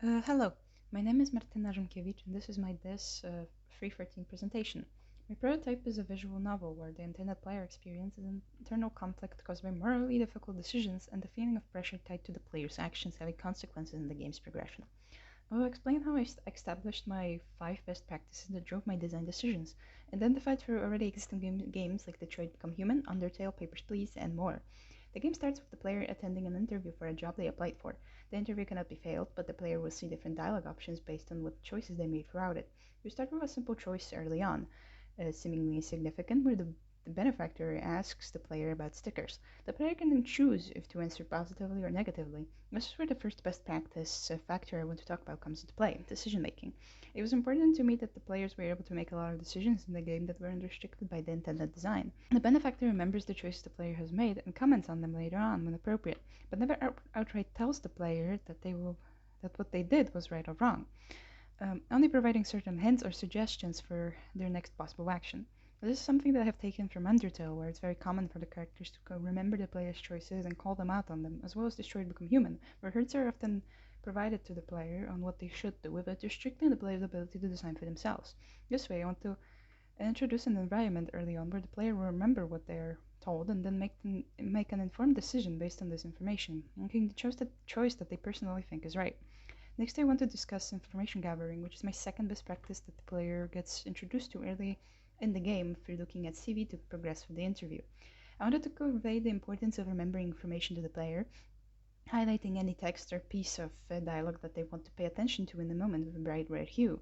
Hello, my name is Martyna Rzymkiewicz and this is my DIS 314 presentation. My prototype is a visual novel where the intended player experiences an internal conflict caused by morally difficult decisions and the feeling of pressure tied to the player's actions having consequences in the game's progression. I will explain how I established my 5 best practices that drove my design decisions, identified through already existing games like Detroit Become Human, Undertale, Papers, Please, and more. The game starts with the player attending an interview for a job they applied for. The interview cannot be failed, but the player will see different dialogue options based on what choices they made throughout it. You start with a simple choice early on, seemingly insignificant, where the benefactor asks the player about stickers. The player can then choose if to answer positively or negatively. This is where the first best practice factor I want to talk about comes into play, decision making. It was important to me that the players were able to make a lot of decisions in the game that weren't restricted by the intended design. The benefactor remembers the choices the player has made and comments on them later on when appropriate, but never outright tells the player that what they did was right or wrong, only providing certain hints or suggestions for their next possible action. This is something that I have taken from Undertale, where it's very common for the characters to remember the player's choices and call them out on them, as well as Destroyed Become Human, where hints are often provided to the player on what they should do without restricting the player's ability to design for themselves. This way, I want to introduce an environment early on where the player will remember what they are told and then make an informed decision based on this information, making the choice that they personally think is right. Next, I want to discuss information gathering, which is my second best practice that the player gets introduced to early in the game through looking at CV to progress with the interview. I wanted to convey the importance of remembering information to the player, highlighting any text or piece of dialogue that they want to pay attention to in the moment with a bright red hue,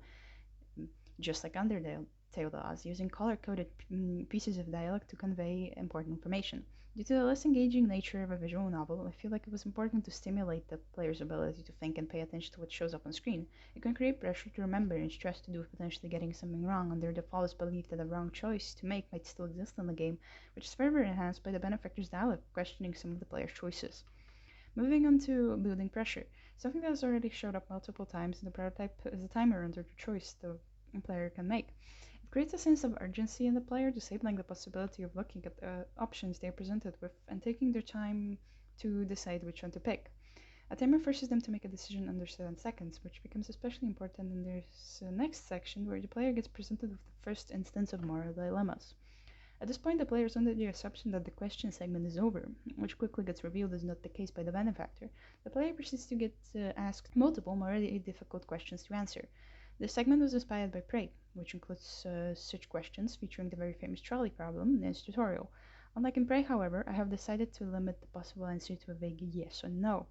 just like Undertale does, using color-coded pieces of dialogue to convey important information. Due to the less engaging nature of a visual novel, I feel like it was important to stimulate the player's ability to think and pay attention to what shows up on screen. It can create pressure to remember and stress to do with potentially getting something wrong under the false belief that a wrong choice to make might still exist in the game, which is further enhanced by the benefactor's dialogue questioning some of the player's choices. Moving on to building pressure. Something that has already showed up multiple times in the prototype is a timer under the choice the player can make. It creates a sense of urgency in the player, disabling the possibility of looking at the options they are presented with and taking their time to decide which one to pick. A timer forces them to make a decision under 7 seconds, which becomes especially important in this next section where the player gets presented with the first instance of moral dilemmas. At this point, the player is under the assumption that the question segment is over, which quickly gets revealed is not the case by the benefactor. The player proceeds to get asked multiple, morally difficult questions to answer. This segment was inspired by Prey, which includes such questions featuring the very famous trolley problem in its tutorial. Unlike in Prey, however, I have decided to limit the possible answer to a vague yes or no.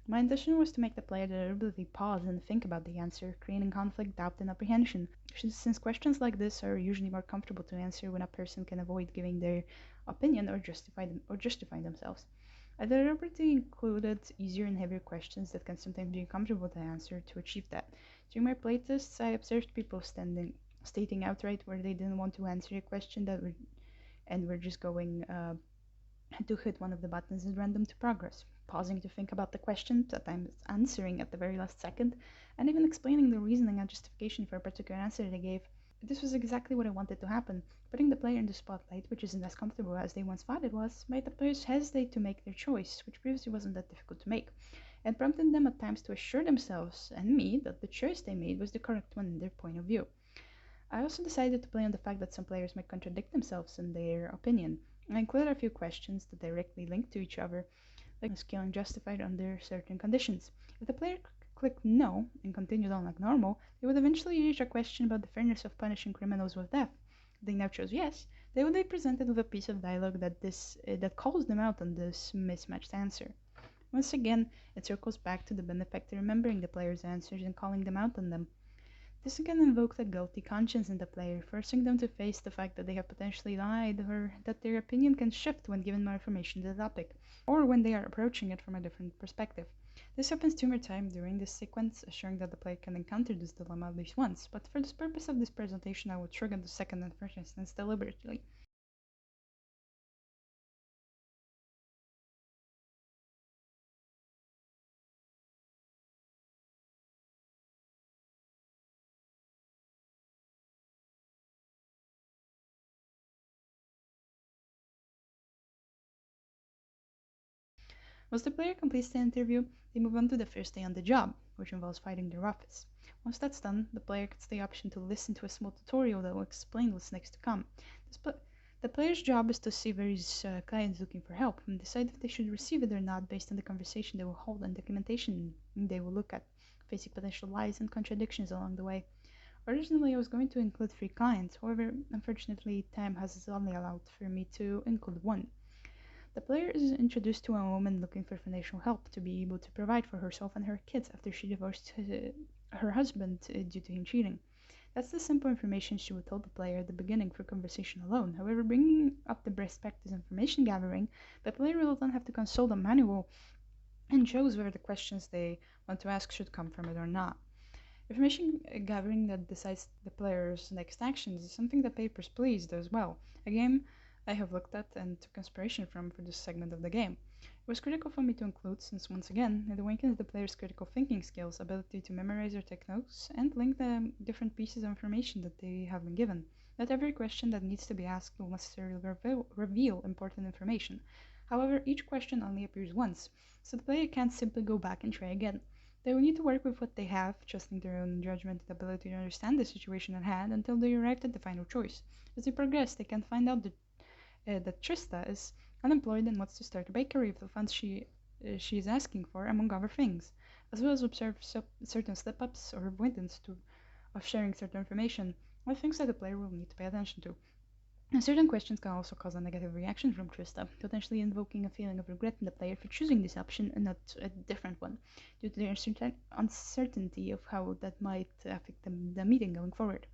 My intention was to make the player deliberately pause and think about the answer, creating conflict, doubt, and apprehension, since questions like this are usually more comfortable to answer when a person can avoid giving their opinion or justifying themselves. I deliberately included easier and heavier questions that can sometimes be uncomfortable to answer to achieve that. During my playtests, I observed people stating outright where they didn't want to answer a question and were just going to hit one of the buttons at random to progress, pausing to think about the question, sometimes answering at the very last second, and even explaining the reasoning and justification for a particular answer they gave. This was exactly what I wanted to happen. Putting the player in the spotlight, which isn't as comfortable as they once thought it was, made the players hesitate to make their choice, which previously wasn't that difficult to make, and prompted them at times to assure themselves and me that the choice they made was the correct one in their point of view. I also decided to play on the fact that some players might contradict themselves in their opinion. I included a few questions that directly linked to each other, like scaling justified under certain conditions. If the player clicked no and continued on like normal, they would eventually reach a question about the fairness of punishing criminals with death. If they now chose yes, they would be presented with a piece of dialogue that calls them out on this mismatched answer. Once again, it circles back to the benefactor remembering the player's answers and calling them out on them. This can invoke the guilty conscience in the player, forcing them to face the fact that they have potentially lied or that their opinion can shift when given more information to the topic, or when they are approaching it from a different perspective. This happens 2 more times during this sequence, assuring that the player can encounter this dilemma at least once, but for the purpose of this presentation I will trigger the second and first instance deliberately. Once the player completes the interview, they move on to the first day on the job, which involves fighting their office. Once that's done, the player gets the option to listen to a small tutorial that will explain what's next to come. The player's job is to see various clients looking for help and decide if they should receive it or not based on the conversation they will hold and documentation they will look at, facing potential lies and contradictions along the way. Originally, I was going to include 3 clients, however, unfortunately, time has only allowed for me to include one. The player is introduced to a woman looking for financial help to be able to provide for herself and her kids after she divorced her husband due to him cheating. That's the simple information she would tell the player at the beginning for conversation alone. However, bringing up the best practice information gathering, the player will then have to consult a manual and choose whether the questions they want to ask should come from it or not. Information gathering that decides the player's next actions is something that Papers, Please does well. A game I have looked at and took inspiration from for this segment of the game. It was critical for me to include since, once again, it awakens the player's critical thinking skills, ability to memorize or take notes, and link the different pieces of information that they have been given. Not every question that needs to be asked will necessarily reveal important information. However, each question only appears once, so the player can't simply go back and try again. They will need to work with what they have, trusting their own judgment and ability to understand the situation at hand until they arrive at the final choice. As they progress, they can find out that Trista is unemployed and wants to start a bakery with the funds she is asking for, among other things, as well as observe certain slip-ups or avoidance of sharing certain information, or things that the player will need to pay attention to. And certain questions can also cause a negative reaction from Trista, potentially invoking a feeling of regret in the player for choosing this option and not a different one, due to the uncertainty of how that might affect the meeting going forward.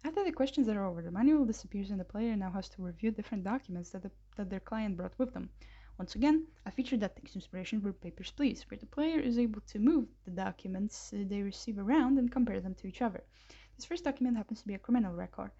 After the questions are over, the manual disappears and the player now has to review different documents that their client brought with them. Once again, a feature that takes inspiration from Papers, Please, where the player is able to move the documents they receive around and compare them to each other. This first document happens to be a criminal record,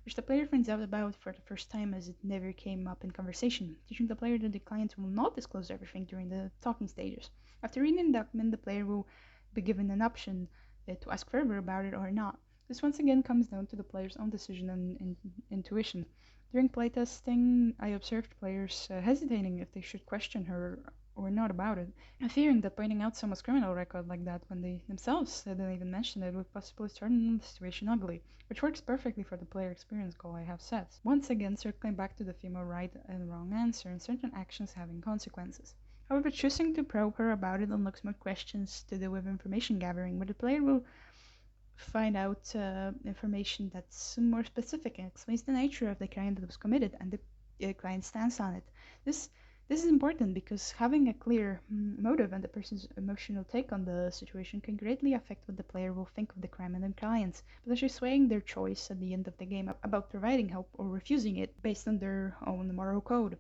which the player finds out about for the first time as it never came up in conversation, teaching the player that the client will not disclose everything during the talking stages. After reading the document, the player will be given an option to ask further about it or not. This once again comes down to the player's own decision and intuition. During playtesting, I observed players hesitating if they should question her or not about it, and fearing that pointing out someone's criminal record like that when they themselves didn't even mention it would possibly turn the situation ugly, which works perfectly for the player experience goal I have set. Once again, circling back to the theme of right and wrong answer and certain actions having consequences. However, choosing to probe her about it unlocks more questions to do with information gathering, where the player will find out information that's more specific and explains the nature of the crime that was committed and the client's stance on it. This is important because having a clear motive and the person's emotional take on the situation can greatly affect what the player will think of the crime and their clients, potentially swaying their choice at the end of the game about providing help or refusing it based on their own moral code.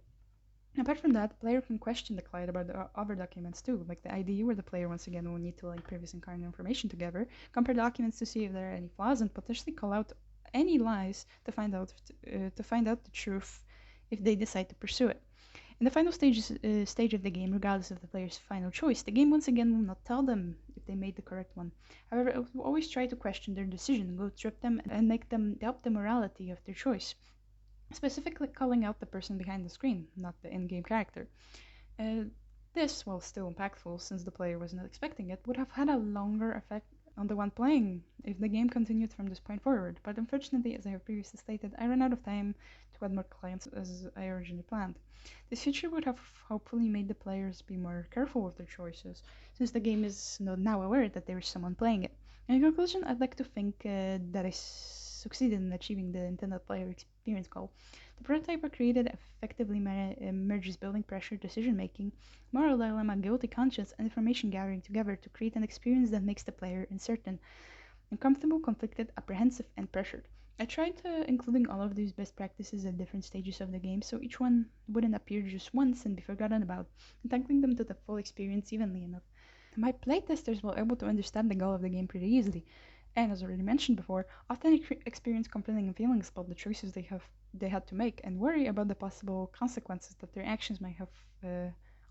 Apart from that, the player can question the client about the other documents too, like the ID, where the player once again will need to link previous and current information together, compare documents to see if there are any flaws, and potentially call out any lies to find out the truth if they decide to pursue it. In the final stage of the game, regardless of the player's final choice, the game once again will not tell them if they made the correct one. However, it will always try to question their decision, guilt trip them, and make them doubt the morality of their choice, specifically calling out the person behind the screen, not the in-game character. Uh, this, while still impactful since the player was not expecting it, would have had a longer effect on the one playing if the game continued from this point forward, but unfortunately, as I have previously stated, I ran out of time to add more clients as I originally planned. This feature would have hopefully made the players be more careful with their choices, since the game is now aware that there is someone playing it. In conclusion, I'd like to think that I succeeded in achieving the intended player experience goal. The prototype I created effectively merges building pressure, decision making, moral dilemma, guilty conscience, and information gathering together to create an experience that makes the player uncertain, uncomfortable, conflicted, apprehensive, and pressured. I tried including all of these best practices at different stages of the game so each one wouldn't appear just once and be forgotten about, and tackling them to the full experience evenly enough. My playtesters were able to understand the goal of the game pretty easily, and as already mentioned before, often experience conflicting feelings about the choices they had to make and worry about the possible consequences that their actions might have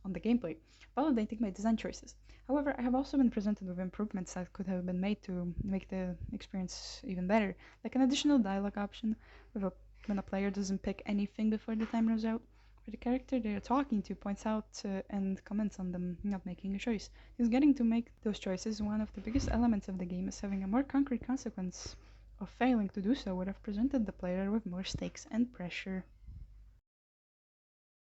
on the gameplay, validating my design choices. However, I have also been presented with improvements that could have been made to make the experience even better, like an additional dialogue option when a player doesn't pick anything before the time runs out, where the character they're talking to points out and comments on them not making a choice. Is getting to make those choices one of the biggest elements of the game, as having a more concrete consequence of failing to do so would have presented the player with more stakes and pressure.